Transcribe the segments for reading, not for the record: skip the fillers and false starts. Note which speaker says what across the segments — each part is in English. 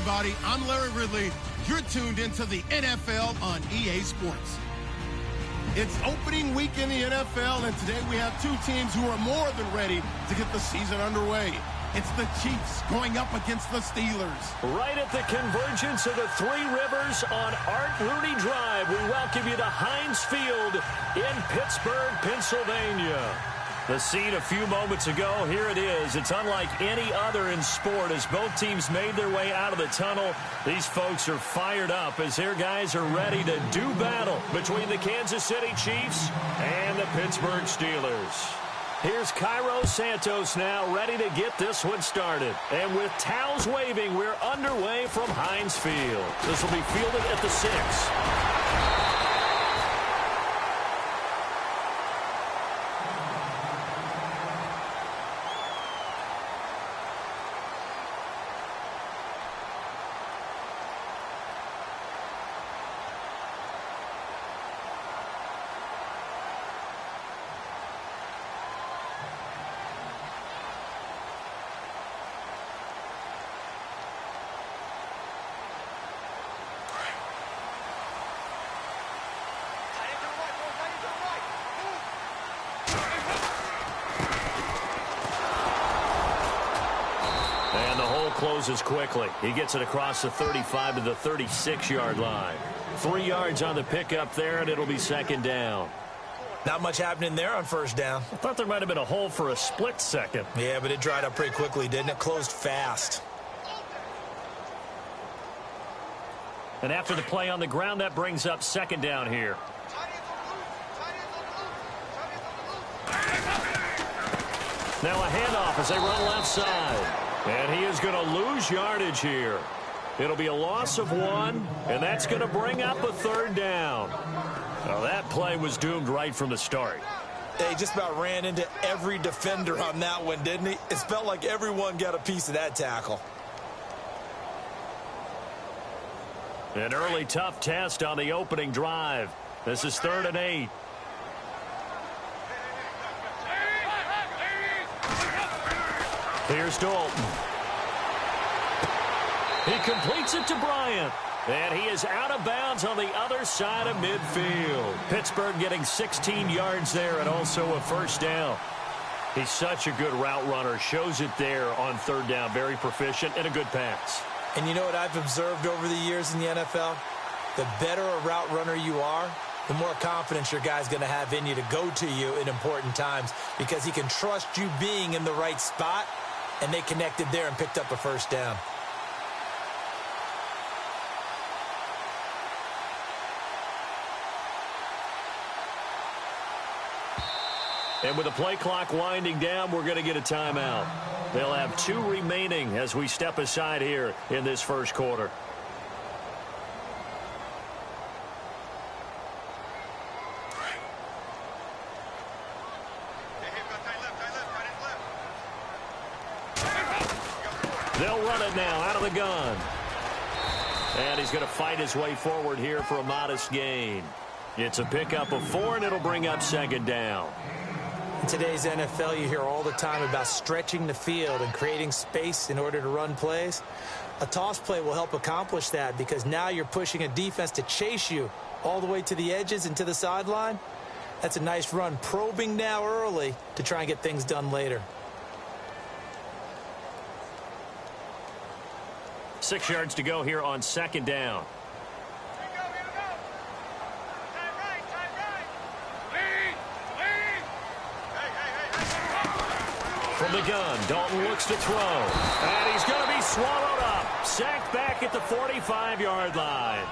Speaker 1: everybody. I'm Larry Ridley. You're tuned into the NFL on EA Sports. It's opening week in the NFL, and today we have two teams who are more than ready to get the season underway. It's the Chiefs going up against the Steelers.
Speaker 2: Right at the convergence of the Three Rivers on Art Rooney Drive, we welcome you to Heinz Field in Pittsburgh, Pennsylvania. The scene a few moments ago, here it is. It's unlike any other in sport as both teams made their way out of the tunnel. These folks are fired up as their guys are ready to do battle between the Kansas City Chiefs and the Pittsburgh Steelers. Here's Cairo Santos now ready to get this one started. And with towels waving, we're underway from Heinz Field. This will be fielded at the 6. Closes quickly. He gets it across the 35 to the 36-yard line. 3 yards on the pickup there, and it'll be second down.
Speaker 3: Not much happening there on first down.
Speaker 2: I thought there might have been a hole for a split second.
Speaker 3: Yeah, but it dried up pretty quickly, didn't it? Closed fast.
Speaker 2: And after the play on the ground, that brings up second down here. Now a handoff as they run left side. And he is going to lose yardage here. It'll be a loss of 1, and that's going to bring up a third down. Well, that play was doomed right from the start.
Speaker 3: They just about ran into every defender on that one, didn't he? It felt like everyone got a piece of that tackle.
Speaker 2: An early tough test on the opening drive. This is 3rd and 8. Here's Dalton. He completes it to Bryant. And he is out of bounds on the other side of midfield. Pittsburgh getting 16 yards there and also a first down. He's such a good route runner. Shows it there on 3rd down. Very proficient and a good pass.
Speaker 3: And you know what I've observed over the years in the NFL? The better a route runner you are, the more confidence your guy's going to have in you to go to you in important times because he can trust you being in the right spot. And they connected there and picked up a first down.
Speaker 2: And with the play clock winding down, we're going to get a timeout. They'll have 2 remaining as we step aside here in this first quarter. They'll run it now out of the gun. And he's going to fight his way forward here for a modest gain. It's a pickup of 4, and it'll bring up second down.
Speaker 3: In today's NFL, you hear all the time about stretching the field and creating space in order to run plays. A toss play will help accomplish that because now you're pushing a defense to chase you all the way to the edges and to the sideline. That's a nice run, probing now early to try and get things done later.
Speaker 2: 6 yards to go here on second down. From the gun, Dalton looks to throw. And he's going to be swallowed up. Sacked back at the 45-yard line.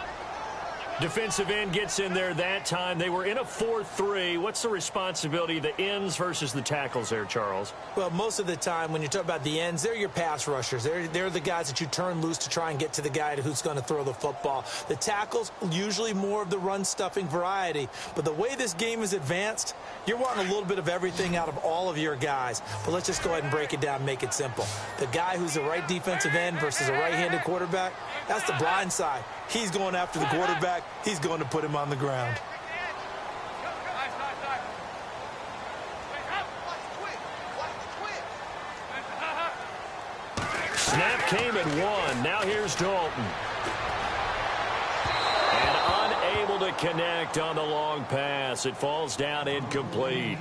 Speaker 2: Defensive end gets in there that time. They were in a 4-3. What's the responsibility of the ends versus the tackles there, Charles?
Speaker 3: Well, most of the time when you talk about the ends, they're your pass rushers. They're the guys that you turn loose to try and get to the guy who's going to throw the football. The tackles, usually more of the run-stuffing variety. But the way this game is advanced, you're wanting a little bit of everything out of all of your guys. But let's just go ahead and break it down and make it simple. The guy who's the right defensive end versus a right-handed quarterback, that's the blind side. He's going after the quarterback. He's going to put him on the ground.
Speaker 2: Snap came at 1. Now here's Dalton. And unable to connect on the long pass. It falls down incomplete.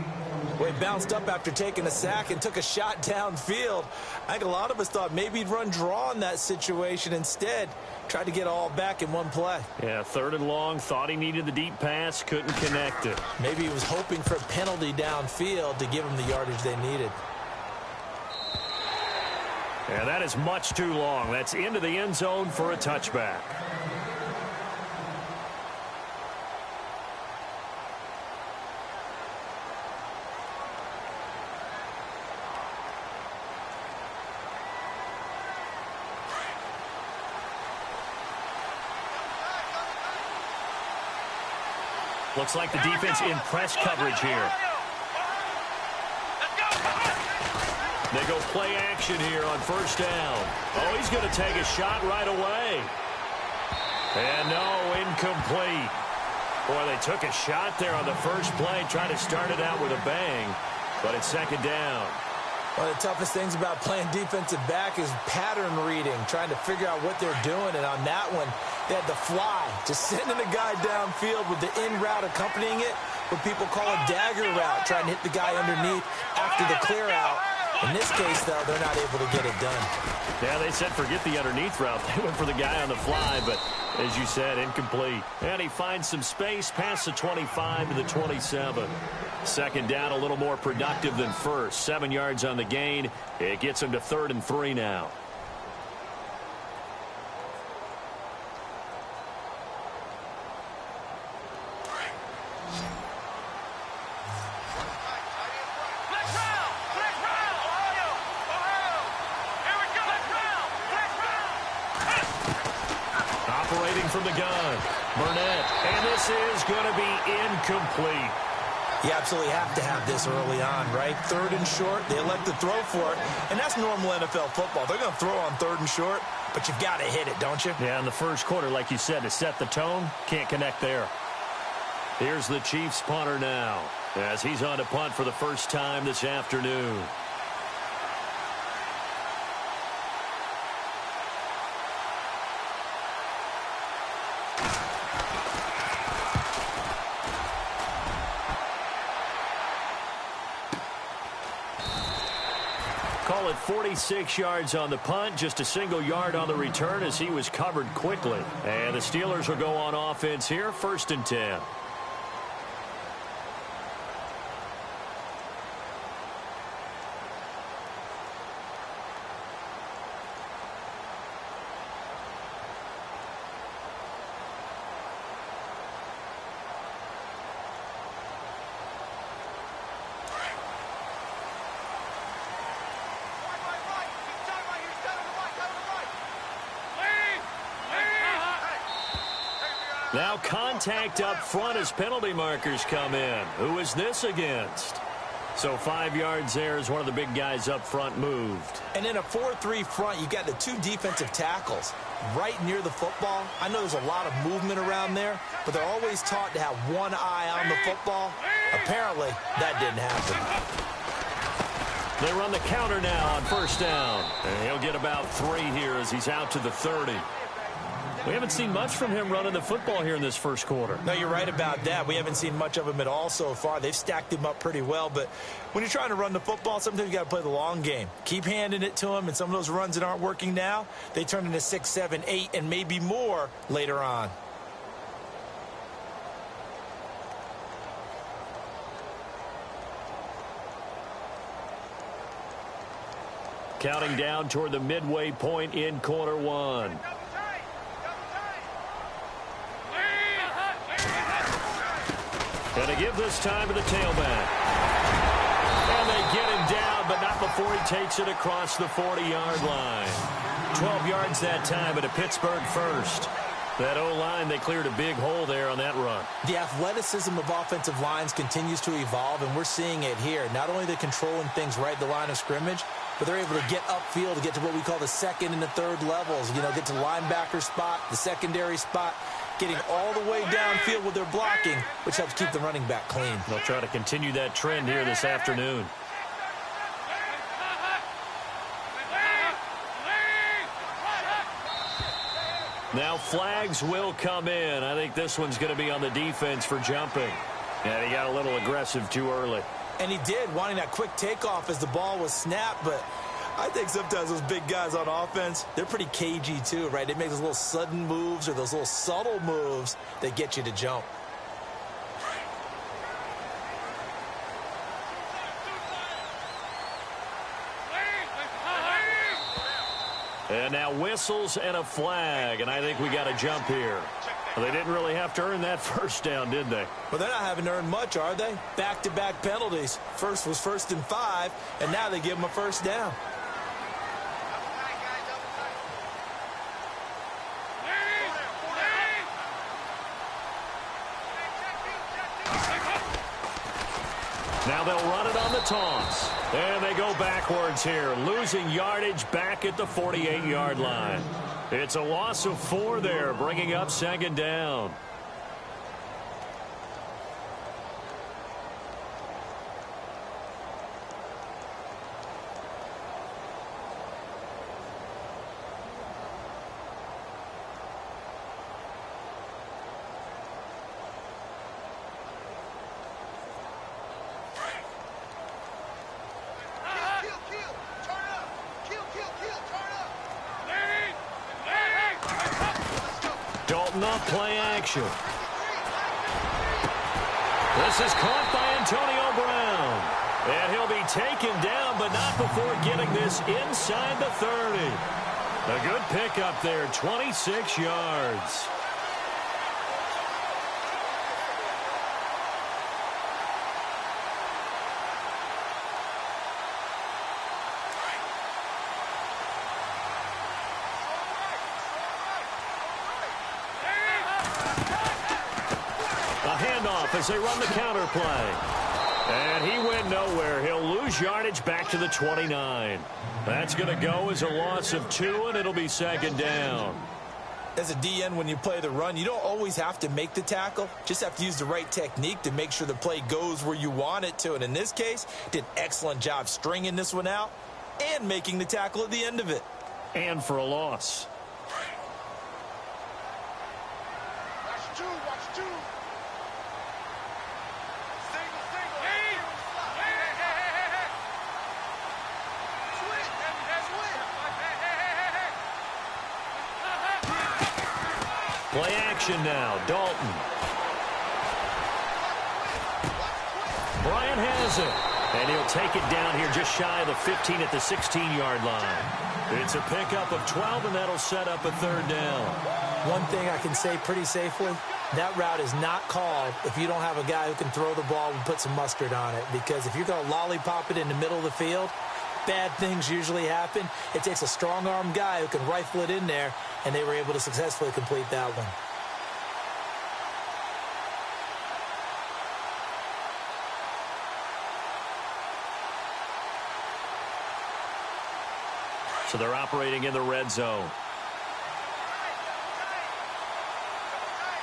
Speaker 3: Well, he bounced up after taking a sack and took a shot downfield. I think a lot of us thought maybe he'd run draw in that situation. Instead, tried to get all back in one play.
Speaker 2: Yeah, 3rd and long. Thought he needed the deep pass. Couldn't connect it.
Speaker 3: Maybe he was hoping for a penalty downfield to give him the yardage they needed.
Speaker 2: Yeah, that is much too long. That's into the end zone for a touchback. Looks like the defense in press coverage here. They go play action here on 1st down. Oh, he's going to take a shot right away. And no, incomplete. Boy, they took a shot there on the first play, trying to start it out with a bang, but it's 2nd down.
Speaker 3: One of the toughest things about playing defensive back is pattern reading, trying to figure out what they're doing. And on that one, they had the fly, just sending a guy downfield with the in route accompanying it, what people call a dagger route, trying to hit the guy underneath after the clear out. In this case, though, they're not able to get it done. Yeah,
Speaker 2: they said forget the underneath route. They went for the guy on the fly, but as you said, incomplete. And he finds some space past the 25 to the 27. 2nd down, a little more productive than first. 7 yards on the gain. It gets him to 3rd and 3 now. Operating from the gun, Burnett, and this is going to be incomplete.
Speaker 3: You absolutely have to have this early on, right? 3rd and short, they elect to throw for it, and that's normal NFL football. They're going to throw on 3rd and short, but you've got to hit it, don't you?
Speaker 2: Yeah, in the first quarter, like you said, to set the tone, can't connect there. Here's the Chiefs punter now, as he's on to punt for the first time this afternoon. Call it 46 yards on the punt, just a single yard on the return as he was covered quickly. And the Steelers will go on offense here, 1st and 10. Now contact up front as penalty markers come in. Who is this against? So 5 yards there as one of the big guys up front moved.
Speaker 3: And in a 4-3 front, you got the 2 defensive tackles right near the football. I know there's a lot of movement around there, but they're always taught to have one eye on the football. Apparently, that didn't happen.
Speaker 2: They run the counter now on 1st down. And he'll get about 3 here as he's out to the 30. We haven't seen much from him running the football here in this first quarter.
Speaker 3: No, you're right about that. We haven't seen much of him at all so far. They've stacked him up pretty well, but when you're trying to run the football, sometimes you got to play the long game. Keep handing it to him, and some of those runs that aren't working now, they turn into 6, 7, 8, and maybe more later on.
Speaker 2: Counting down toward the midway point in quarter one. And they give this time to the tailback. And they get him down, but not before he takes it across the 40-yard line. 12 yards that time, but a Pittsburgh first. That O-line, they cleared a big hole there on that run.
Speaker 3: The athleticism of offensive lines continues to evolve, and we're seeing it here. Not only are they controlling things right at the line of scrimmage, but they're able to get upfield to get to what we call the 2nd and the 3rd levels. You know, get to the linebacker spot, the secondary spot, getting all the way downfield with their blocking, which helps keep the running back clean.
Speaker 2: They'll try to continue that trend here this afternoon. Now flags will come in. I think this one's going to be on the defense for jumping. And he got a little aggressive too early.
Speaker 3: And he did, wanting that quick takeoff as the ball was snapped. But I think sometimes those big guys on offense, they're pretty cagey too, right? They make those little sudden moves or those little subtle moves that get you to jump.
Speaker 2: And now whistles and a flag, and I think we got a jump here. Well, they didn't really have to earn that first down, did they?
Speaker 3: Well, they're not having to earn much, are they? Back-to-back penalties. First was 1st and 5, and now they give them a first down.
Speaker 2: Now they'll run it on the toss. And they go backwards here, losing yardage back at the 48-yard line. It's a loss of 4 there, bringing up 2nd down. Off play action. This is caught by Antonio Brown. And he'll be taken down, but not before getting this inside the 30. A good pickup there, 26 yards. As they run the counter play. And he went nowhere. He'll lose yardage back to the 29. That's going to go as a loss of 2, and it'll be 2nd down.
Speaker 3: As a DN, when you play the run, you don't always have to make the tackle. Just have to use the right technique to make sure the play goes where you want it to. And in this case, did an excellent job stringing this one out and making the tackle at the end of it.
Speaker 2: And for a loss. Play action now, Dalton. Bryant has it. And he'll take it down here just shy of the 15 at the 16-yard line. It's a pickup of 12, and that'll set up a 3rd down.
Speaker 3: One thing I can say pretty safely, that route is not called if you don't have a guy who can throw the ball and put some mustard on it. Because if you're going to lollipop it in the middle of the field, bad things usually happen. It takes a strong-arm guy who can rifle it in there, and they were able to successfully complete that one.
Speaker 2: So they're operating in the red zone.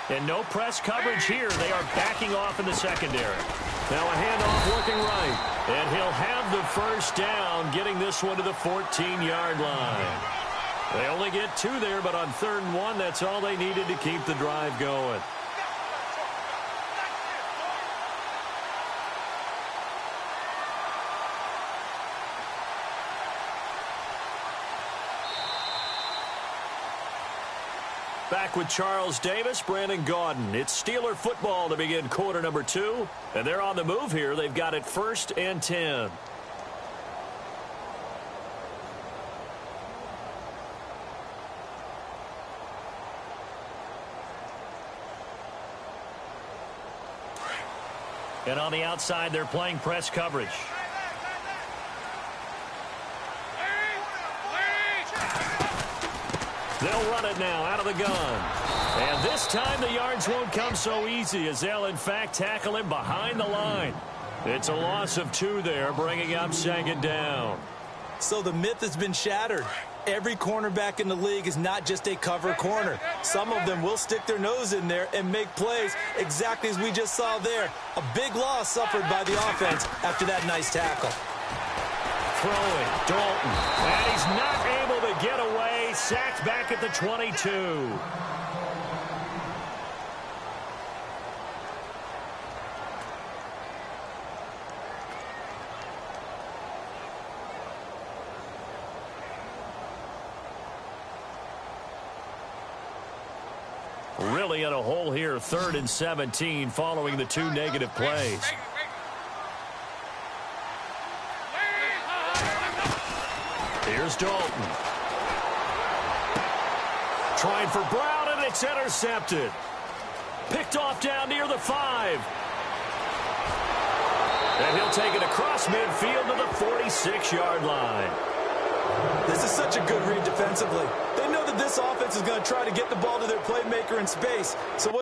Speaker 2: And no press coverage here. They are backing off in the secondary. Now a handoff working right. And he'll have the first down, getting this one to the 14-yard line. They only get 2 there, but on 3rd and 1, that's all they needed to keep the drive going. Back with Charles Davis, Brandon Gaudin. It's Steeler football to begin quarter number 2. And they're on the move here. They've got it 1st and 10. And on the outside, they're playing press coverage. They'll run it now out of the gun. And this time the yards won't come so easy as they'll, in fact, tackle him behind the line. It's a loss of 2 there, bringing up 2nd down.
Speaker 3: So the myth has been shattered. Every cornerback in the league is not just a cover corner. Some of them will stick their nose in there and make plays exactly as we just saw there. A big loss suffered by the offense after that nice tackle.
Speaker 2: Throwing, Dalton. And he's not able to get away. he's sacked back at the 22. Really in a hole here, 3rd and 17, following the 2 negative plays. Here's Dalton. Trying for Brown, and it's intercepted. Picked off down near the 5. And he'll take it across midfield to the 46-yard line.
Speaker 3: This is such a good read defensively. They know that this offense is going to try to get the ball to their playmaker in space. So what?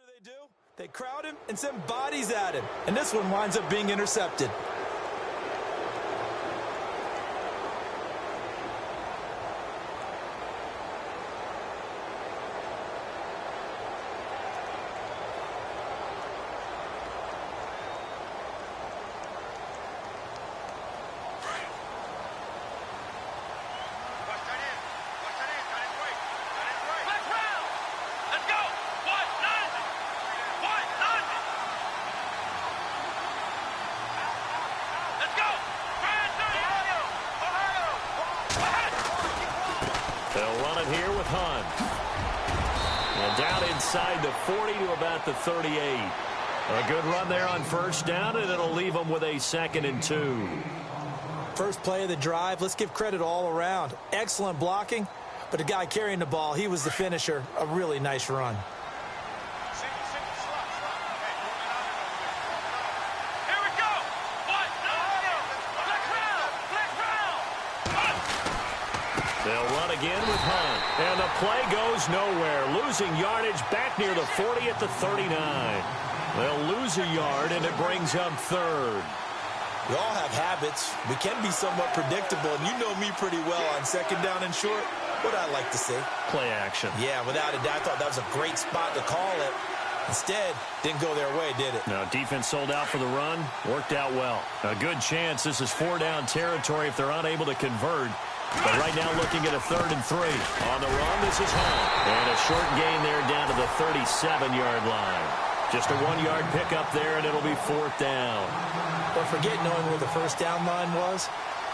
Speaker 3: They do? They crowd him and send bodies at him. And this one winds up being intercepted.
Speaker 2: They'll run it here with Hunt. And down inside the 40 to about the 38. A good run there on 1st down, and it'll leave them with a 2nd and 2.
Speaker 3: First play of the drive, let's give credit all around. Excellent blocking, but the guy carrying the ball, he was the finisher. A really nice run.
Speaker 2: They'll run again with Hunt. And the play goes nowhere. Losing yardage back near the 40 at the 39. They'll lose a yard, and it brings up 3rd.
Speaker 3: We all have habits. We can be somewhat predictable, and you know me pretty well on 2nd down and short. What I like to see.
Speaker 2: Play action.
Speaker 3: Yeah, without a doubt, I thought that was a great spot to call it. Instead, didn't go their way, did it?
Speaker 2: No, defense sold out for the run. Worked out well. A good chance this is 4-down territory if they're unable to convert. But right now looking at a 3rd and 3. On the run, this is Hunt. And a short gain there down to the 37-yard line. Just a 1-yard pickup there, and it'll be 4th down.
Speaker 3: But forget knowing where the 1st down line was.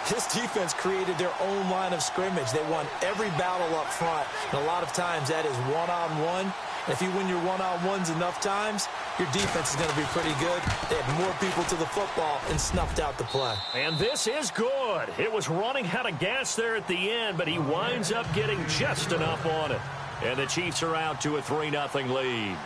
Speaker 3: This defense created their own line of scrimmage. They won every battle up front. And a lot of times that is one-on-one. And if you win your one-on-ones enough times, your defense is going to be pretty good. They had more people to the football and snuffed out the play.
Speaker 2: And this is good. It was running out of gas there at the end, but he winds up getting just enough on it. And the Chiefs are out to a 3-0 lead.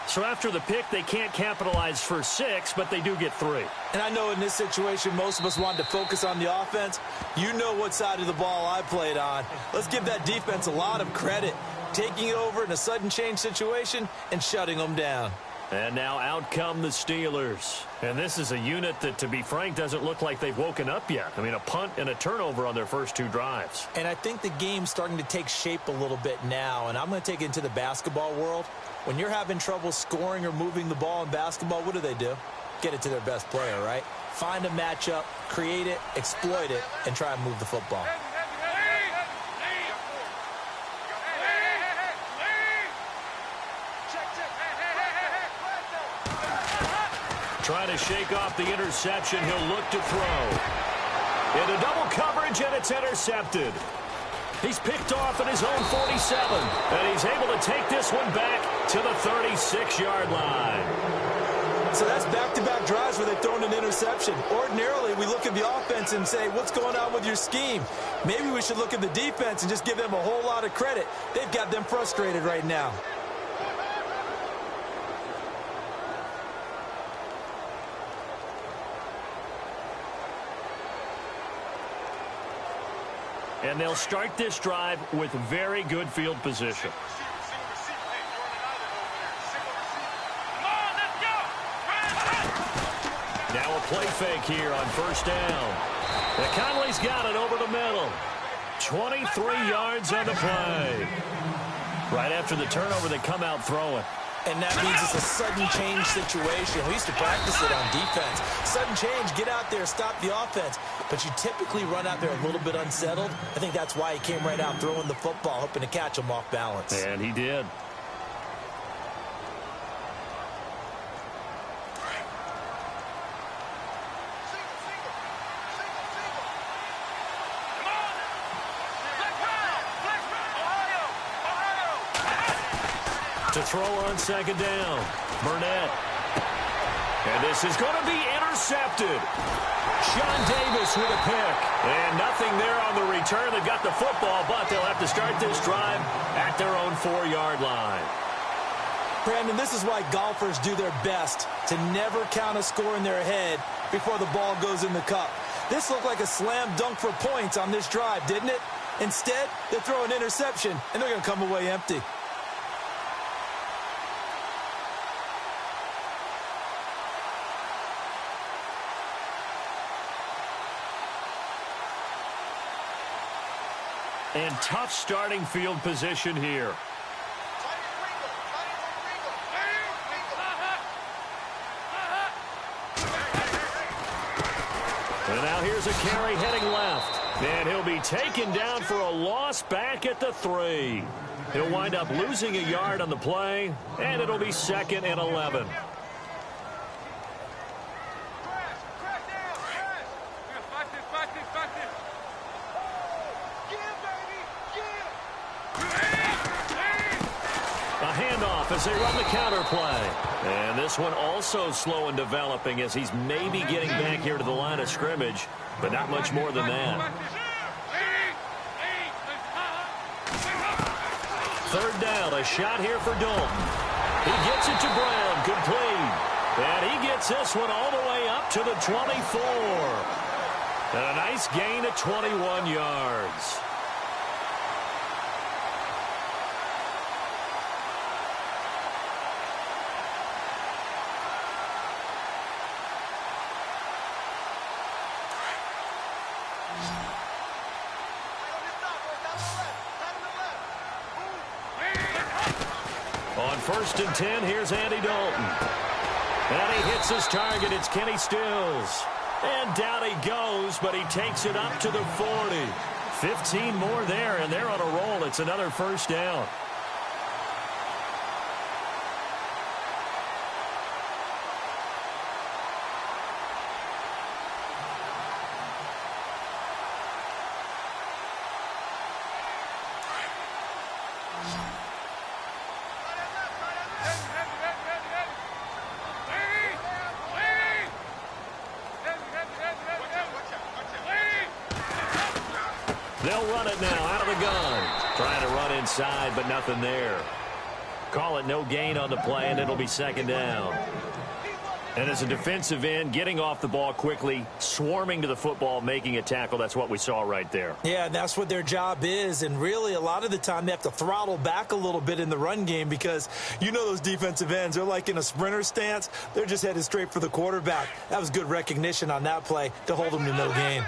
Speaker 2: So after the pick, they can't capitalize for 6, but they do get 3.
Speaker 3: And I know in this situation, most of us wanted to focus on the offense. You know what side of the ball I played on. Let's give that defense a lot of credit, taking it over in a sudden change situation and shutting them down.
Speaker 2: And now out come the Steelers. And this is a unit that, to be frank, doesn't look like they've woken up yet. I mean, a punt and a turnover on their first 2 drives.
Speaker 3: And I think the game's starting to take shape a little bit now, and I'm going to take it into the basketball world. When you're having trouble scoring or moving the ball in basketball, what do? Get it to their best player, right? Find a matchup, create it, exploit it, and try and move the football.
Speaker 2: Trying to shake off the interception. He'll look to throw. Into double coverage, and it's intercepted. He's picked off at his own 47, and he's able to take this one back to the 36-yard line.
Speaker 3: So that's back-to-back drives where they've thrown an interception. Ordinarily, we look at the offense and say, what's going on with your scheme? Maybe we should look at the defense and just give them a whole lot of credit. They've got them frustrated right now.
Speaker 2: And they'll start this drive with very good field position. Now a play fake here on first down. And Conley's got it over the middle. 23 yards on the play. Right after the turnover, they come out throwing.
Speaker 3: And that means it's a sudden change situation. We used to practice it on defense. Sudden change, get out there, stop the offense. But you typically run out there a little bit unsettled. I think that's why he came right out throwing the football, hoping to catch him off balance.
Speaker 2: And he did. To throw on second down, Burnett. And this is going to be intercepted. Sean Davis with a pick. And nothing there on the return. They've got the football, but they'll have to start this drive at their own 4-yard line.
Speaker 3: Brandon, this is why golfers do their best to never count a score in their head before the ball goes in the cup. This looked like a slam dunk for points on this drive, didn't it? Instead, they throw an interception, and they're going to come away empty.
Speaker 2: And tough starting field position here. And now here's a carry heading left. And he'll be taken down for a loss back at the 3. He'll wind up losing a yard on the play, and it'll be 2nd and 11. As they run the counter play. And this one also slow in developing as he's maybe getting back here to the line of scrimmage, but not much more than that. 3rd down, a shot here for Dalton. He gets it to Brown, complete. And he gets this one all the way up to the 24. And a nice gain of 21 yards. On 1st and 10, here's Andy Dalton. And he hits his target. It's Kenny Stills. And down he goes, but he takes it up to the 40. 15 more there, and they're on a roll. It's another 1st down. They'll run it now out of the gun. Trying to run inside, but nothing there. Call it no gain on the play, and it'll be 2nd down. And as a defensive end, getting off the ball quickly, swarming to the football, making a tackle, that's what we saw right there.
Speaker 3: Yeah, that's what their job is. And really, a lot of the time, they have to throttle back a little bit in the run game because you know those defensive ends, they're like in a sprinter stance. They're just headed straight for the quarterback. That was good recognition on that play to hold them to no gain.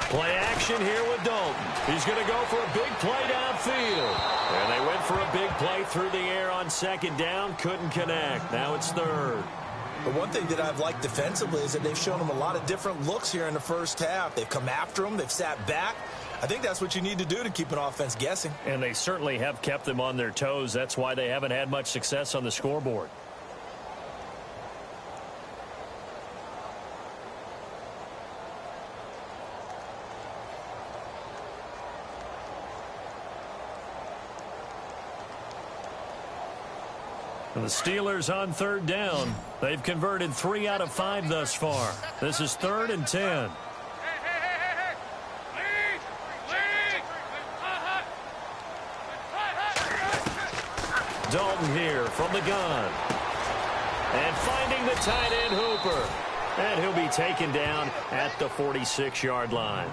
Speaker 2: Play action here with Dalton. He's going to go for a big play downfield. And they went for a big play through the air on 2nd down. Couldn't connect. Now it's 3rd.
Speaker 3: But one thing that I've liked defensively is that they've shown them a lot of different looks here in the first half. They've come after them. They've sat back. I think that's what you need to do to keep an offense guessing.
Speaker 2: And they certainly have kept them on their toes. That's why they haven't had much success on the scoreboard. The Steelers on 3rd down. They've converted 3 out of 5 thus far. This is 3rd and 10. Dalton here from the gun. And finding the tight end Hooper. And he'll be taken down at the 46-yard line.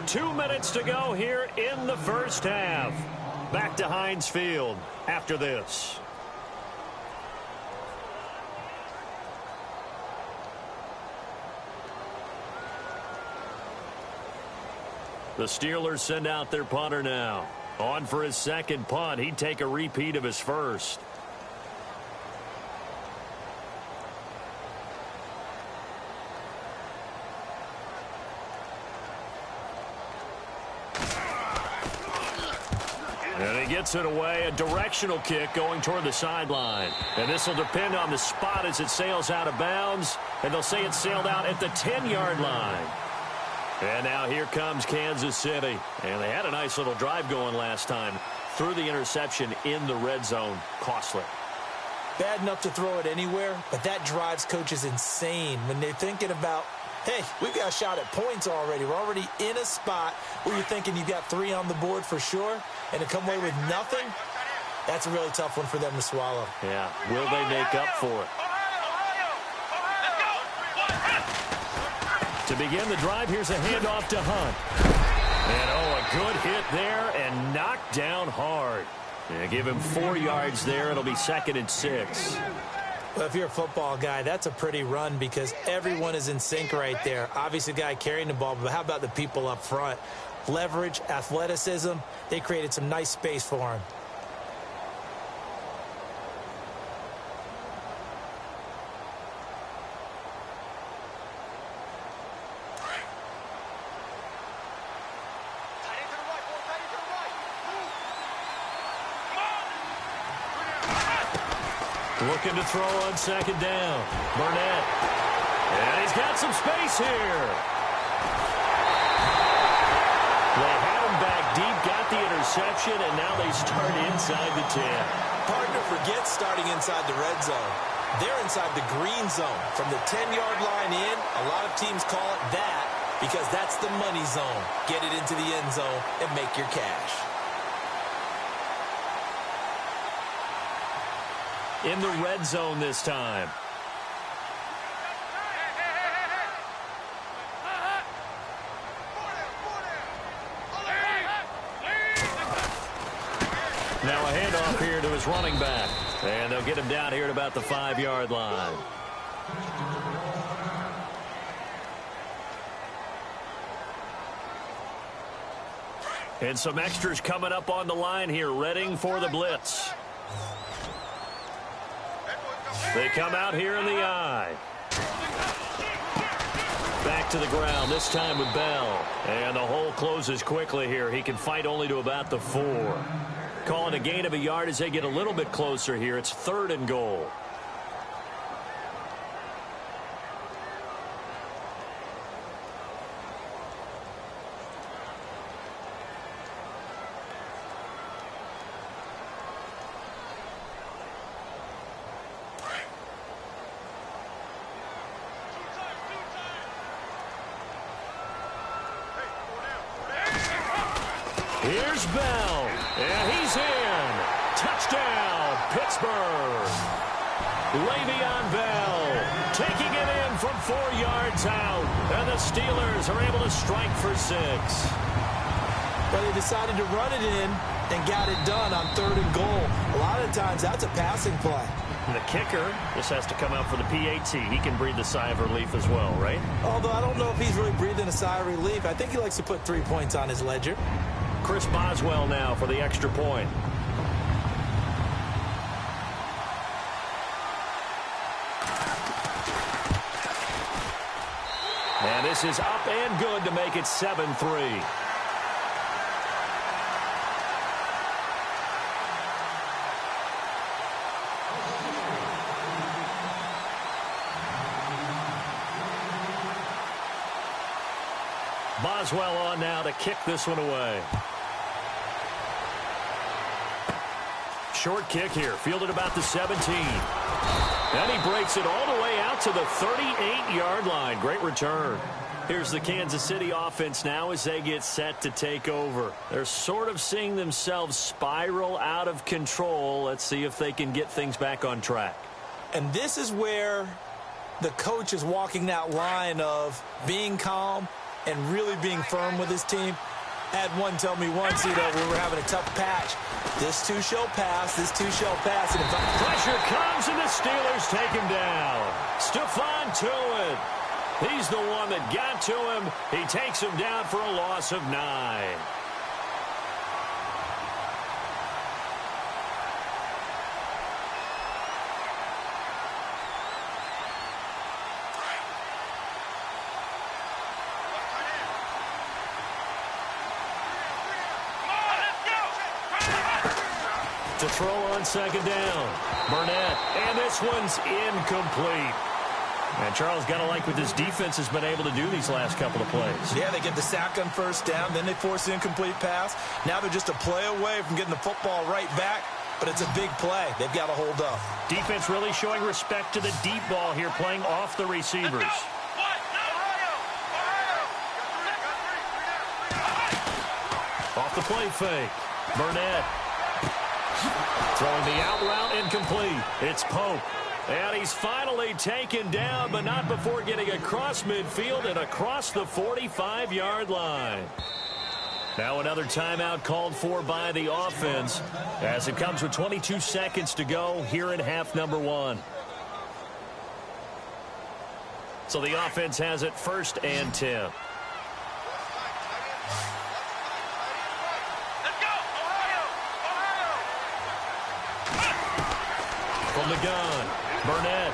Speaker 2: 2 minutes to go here in the first half. Back to Heinz Field after this. The Steelers send out their punter now. On for his second punt. He'd take a repeat of his first. And he gets it away. A directional kick going toward the sideline. And this will depend on the spot as it sails out of bounds. And they'll say it sailed out at the 10-yard line. And now here comes Kansas City. And they had a nice little drive going last time. Threw the interception in the red zone. Costly.
Speaker 3: Bad enough to throw it anywhere, but that drives coaches insane when they're thinking about, hey, we've got a shot at points already. We're already in a spot where you're thinking you've got 3 on the board for sure, and to come away with nothing, that's a really tough one for them to swallow.
Speaker 2: Yeah. Will they make up for it? To begin the drive, here's a handoff to Hunt. And, a good hit there and knocked down hard. Yeah, give him 4 yards there. It'll be 2nd and 6.
Speaker 3: Well, if you're a football guy, that's a pretty run because everyone is in sync right there. Obviously, the guy carrying the ball, but how about the people up front? Leverage, athleticism, they created some nice space for him.
Speaker 2: Looking to throw on 2nd down. Burnett. And he's got some space here. They had him back deep, got the interception, and now they start inside the 10.
Speaker 3: Hard to forget starting inside the red zone. They're inside the green zone. From the 10-yard line in, a lot of teams call it that because that's the money zone. Get it into the end zone and make your cash.
Speaker 2: In the red zone this time. Now a handoff here to his running back. And they'll get him down here at about the 5-yard line. And some extras coming up on the line here, readying for the blitz. They come out here in the I. Back to the ground, this time with Bell. And the hole closes quickly here. He can fight only to about the 4. Call it a gain of a yard as they get a little bit closer here. It's 3rd and goal. Here's Bell, and he's in. Touchdown, Pittsburgh. Le'Veon Bell taking it in from 4 yards out, and the Steelers are able to strike for 6.
Speaker 3: But they decided to run it in and got it done on 3rd and goal. A lot of times, that's a passing play.
Speaker 2: The kicker, this has to come out for the PAT. He can breathe a sigh of relief as well, right?
Speaker 3: Although I don't know if he's really breathing a sigh of relief. I think he likes to put 3 points on his ledger.
Speaker 2: Chris Boswell now for the extra point. And this is up and good to make it 7-3. Boswell on now to kick this one away. Short kick here, fielded about the 17. And he breaks it all the way out to the 38-yard line. Great return. Here's the Kansas City offense now as they get set to take over. They're sort of seeing themselves spiral out of control. Let's see if they can get things back on track.
Speaker 3: And this is where the coach is walking that line of being calm and really being firm with his team. I had one tell me once, we were having a tough patch. This too shall pass. This too shall pass. And
Speaker 2: pressure comes, and the Steelers take him down. Stephon Tuitt. He's the one that got to him. He takes him down for a loss of 9. To throw on second down. Burnett, and this one's incomplete. And Charles, got to like what this defense has been able to do these last couple of plays.
Speaker 3: Yeah, they get the sack on first down, then they force the incomplete pass. Now they're just a play away from getting the football right back, but it's a big play. They've got to hold up.
Speaker 2: Defense really showing respect to the deep ball here, playing off the receivers. Off the play fake. Burnett. Throwing the out route incomplete. It's Pope. And he's finally taken down, but not before getting across midfield and across the 45-yard line. Now another timeout called for by the offense as it comes with 22 seconds to go here in half number 1. So the offense has it 1st and 10. From the gun, Burnett.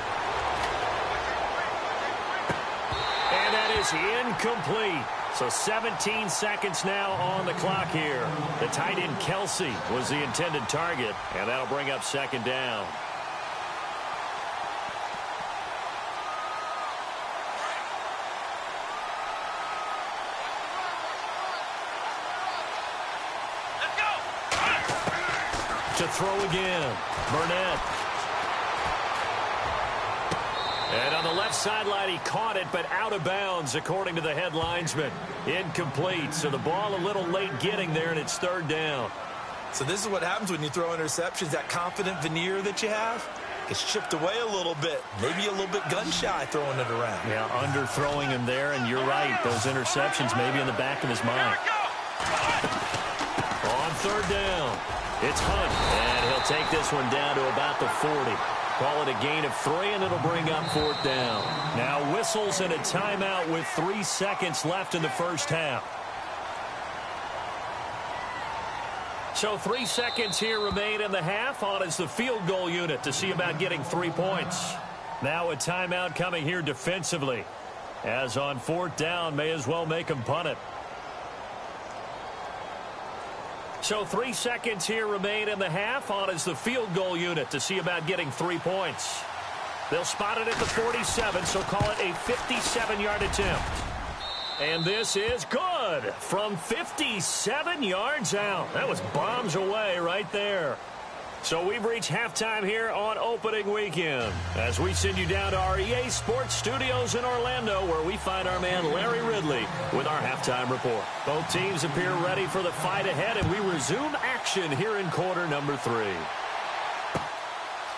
Speaker 2: And that is incomplete. So 17 seconds now on the clock here. The tight end Kelsey was the intended target, and that'll bring up second down. To throw again, Burnett. And on the left sideline, he caught it, but out of bounds, according to the head linesman. Incomplete, so the ball a little late getting there, and it's 3rd down.
Speaker 3: So this is what happens when you throw interceptions. That confident veneer that you have gets chipped away a little bit. Maybe a little bit gun-shy throwing it around.
Speaker 2: Yeah, underthrowing him there, and you're right. Those interceptions maybe in the back of his mind. On 3rd down, it's Hunt, and he'll take this one down to about the 40. Call it a gain of 3, and it'll bring up 4th down. Now whistles and a timeout with 3 seconds left in the first half. So 3 seconds here remain in the half. On is the field goal unit to see about getting 3 points. Now a timeout coming here defensively. As on 4th down, may as well make him punt it. So 3 seconds here remain in the half. On is the field goal unit to see about getting 3 points. They'll spot it at the 47, so call it a 57-yard attempt. And this is good from 57 yards out. That was bombs away right there. So we've reached halftime here on opening weekend as we send you down to our EA Sports Studios in Orlando, where we find our man Larry Ridley with our halftime report. Both teams appear ready for the fight ahead, and we resume action here in quarter number 3.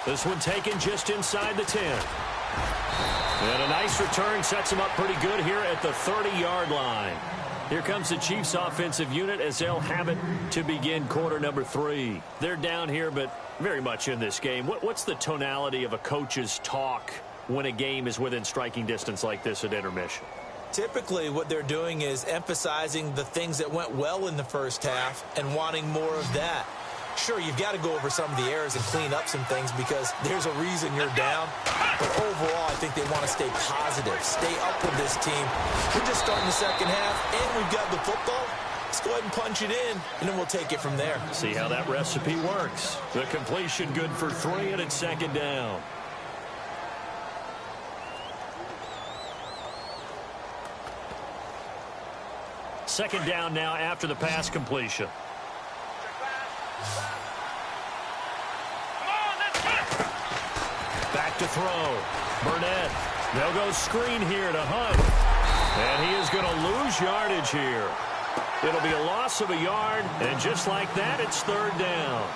Speaker 2: This one taken just inside the 10. And a nice return sets them up pretty good here at the 30-yard line. Here comes the Chiefs offensive unit as they'll have it to begin quarter number 3. They're down here, but very much in this game. What's the tonality of a coach's talk when a game is within striking distance like this at intermission?
Speaker 3: Typically, what they're doing is emphasizing the things that went well in the first half and wanting more of that. Sure, you've got to go over some of the errors and clean up some things because there's a reason you're down. But overall, I think they want to stay positive, stay up with this team. We're just starting the second half, and we've got the football. Let's go ahead and punch it in, and then we'll take it from there.
Speaker 2: See how that recipe works. The completion good for 3, and it's second down. Second down now after the pass completion. Back to throw. Burnett. They'll go screen here to Hunt. And he is going to lose yardage here. It'll be a loss of a yard, and just like that, it's 3rd down.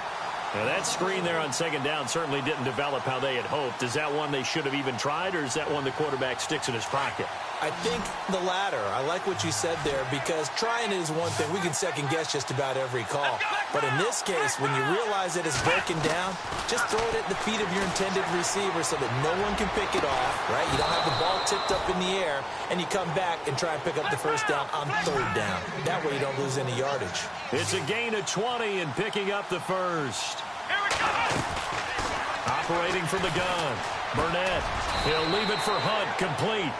Speaker 2: Now that screen there on second down certainly didn't develop how they had hoped. Is that one they should have even tried, or is that one the quarterback sticks in his pocket?
Speaker 3: I think the latter. I like what you said there, because trying it is one thing. We can second-guess just about every call. But in this case, when you realize that it's broken down, just throw it at the feet of your intended receiver so that no one can pick it off, right? You don't have the ball tipped up in the air, and you come back and try and pick up the first down on third down. That way you don't lose any yardage.
Speaker 2: It's a gain of 20 and picking up the first. Operating from the gun, Burnett. He'll leave it for Hunt, complete.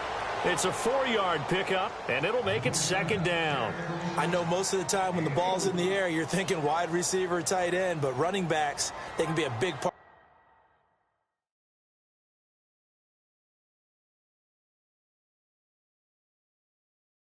Speaker 2: It's a 4-yard pickup, and it'll make it second down.
Speaker 3: I know most of the time when the ball's in the air, you're thinking wide receiver, tight end, but running backs, they can be a big part